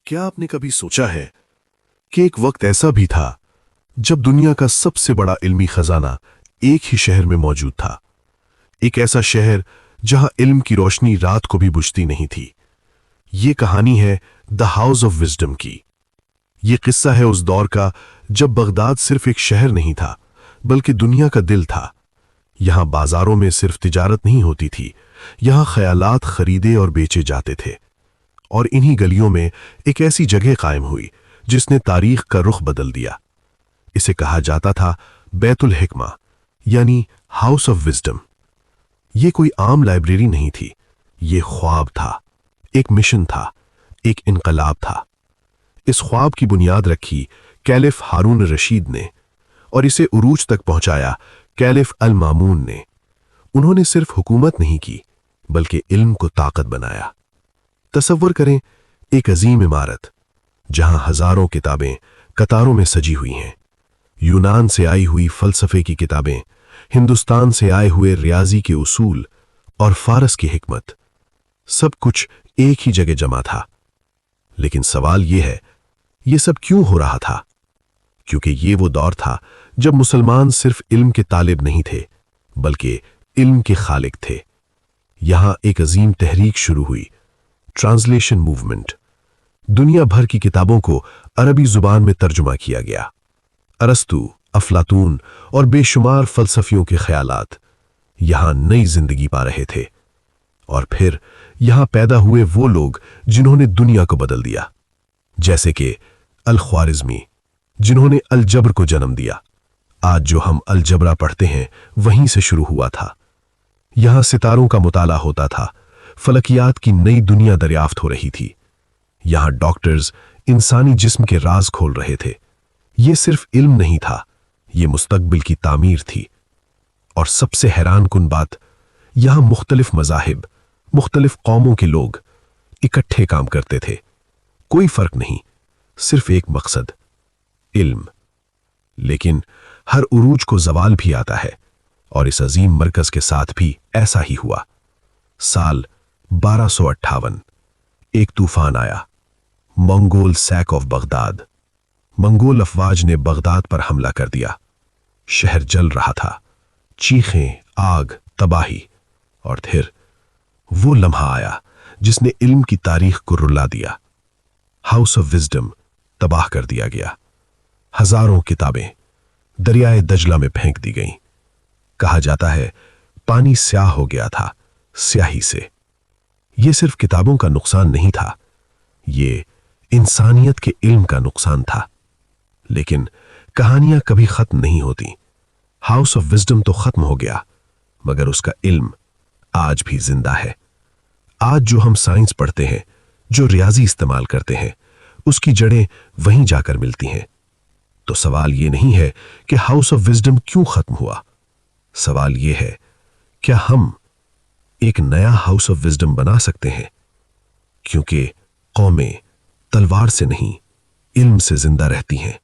क्या आपने कभी सोचा है कि एक वक्त ऐसा भी था जब दुनिया का सबसे बड़ा इल्मी खजाना एक ही शहर में मौजूद था। एक ऐसा शहर जहां इल्म की रोशनी रात को भी बुझती नहीं थी। ये कहानी है द हाउस ऑफ विजडम की। ये किस्सा है उस दौर का जब बगदाद सिर्फ एक शहर नहीं था बल्कि दुनिया का दिल था। यहां बाजारों में सिर्फ तिजारत नहीं होती थी, यहां ख्यालात खरीदे और बेचे जाते थे। और इन्हीं गलियों में एक ऐसी जगह कायम हुई जिसने तारीख का रुख बदल दिया। इसे कहा जाता था बैतुल हिकमा, यानी हाउस ऑफ विजडम। ये कोई आम लाइब्रेरी नहीं थी, ये ख्वाब था, एक मिशन था, एक इनकलाब था। इस ख्वाब की बुनियाद रखी कैलिफ हारून रशीद ने और इसे उरूज तक पहुंचाया कैलिफ अल मामून ने। उन्होंने सिर्फ हुकूमत नहीं की बल्कि इल्म को ताकत बनाया। तसव्वुर करें एक अजीम इमारत जहां हजारों किताबें कतारों में सजी हुई हैं। यूनान से आई हुई फलसफे की किताबें, हिंदुस्तान से आए हुए रियाजी के उसूल और फारस की हिकमत, सब कुछ एक ही जगह जमा था। लेकिन सवाल यह है, यह सब क्यों हो रहा था? क्योंकि ये वो दौर था जब मुसलमान सिर्फ इल्म के तालिब नहीं थे बल्कि इल्म के खालिक थे। यहां एक अजीम तहरीक शुरू हुई, ट्रांसलेशन मूवमेंट। दुनिया भर की किताबों को अरबी जुबान में तर्जुमा किया गया। अरस्तु, अफलातून और बेशुमार फलसफियों के ख्यालात यहां नई जिंदगी पा रहे थे। और फिर यहां पैदा हुए वो लोग जिन्होंने दुनिया को बदल दिया, जैसे कि अल ख्वारिज़मी, जिन्होंने अल जब्र को जन्म दिया। आज जो हम अल जबरा पढ़ते हैं वहीं से शुरू हुआ था। यहां सितारों का मुताला होता था, फलकियात की नई दुनिया दरियाफ्त हो रही थी। यहां डॉक्टर्स इंसानी जिस्म के राज खोल रहे थे। यह सिर्फ इल्म नहीं था, यह मुस्तकबिल की तामीर थी। और सबसे हैरान कुन बात, यहां मुख्तलिफ मज़ाहिब, मुख्तलिफ कौमों के लोग इकट्ठे काम करते थे। कोई फर्क नहीं, सिर्फ एक मकसद, इल्म। लेकिन हर उरूज को जवाल भी आता है और इस अजीम मरकज के साथ भी ऐसा ही हुआ। साल 1258 एक तूफान आया, Mongol sack of Baghdad. Mongol अफवाज ने बगदाद पर हमला कर दिया। शहर जल रहा था, चीखें, आग, तबाही। और फिर वो लम्हा आया जिसने इल्म की तारीख को रुला दिया। हाउस ऑफ विजडम तबाह कर दिया गया। हजारों किताबें दरियाए दजला में फेंक दी गईं। कहा जाता है पानी स्याह हो गया था स्याही से। यह सिर्फ किताबों का नुकसान नहीं था, ये इंसानियत के इल्म का नुकसान था। लेकिन कहानियां कभी खत्म नहीं होती। हाउस ऑफ विजडम तो खत्म हो गया, मगर उसका इल्म आज भी जिंदा है। आज जो हम साइंस पढ़ते हैं, जो रियाजी इस्तेमाल करते हैं, उसकी जड़ें वहीं जाकर मिलती हैं। तो सवाल यह नहीं है कि हाउस ऑफ विजडम क्यों खत्म हुआ। सवाल यह है, क्या हम एक नया हाउस ऑफ विजडम बना सकते हैं? क्योंकि कौमें तलवार से नहीं, इल्म से जिंदा रहती हैं।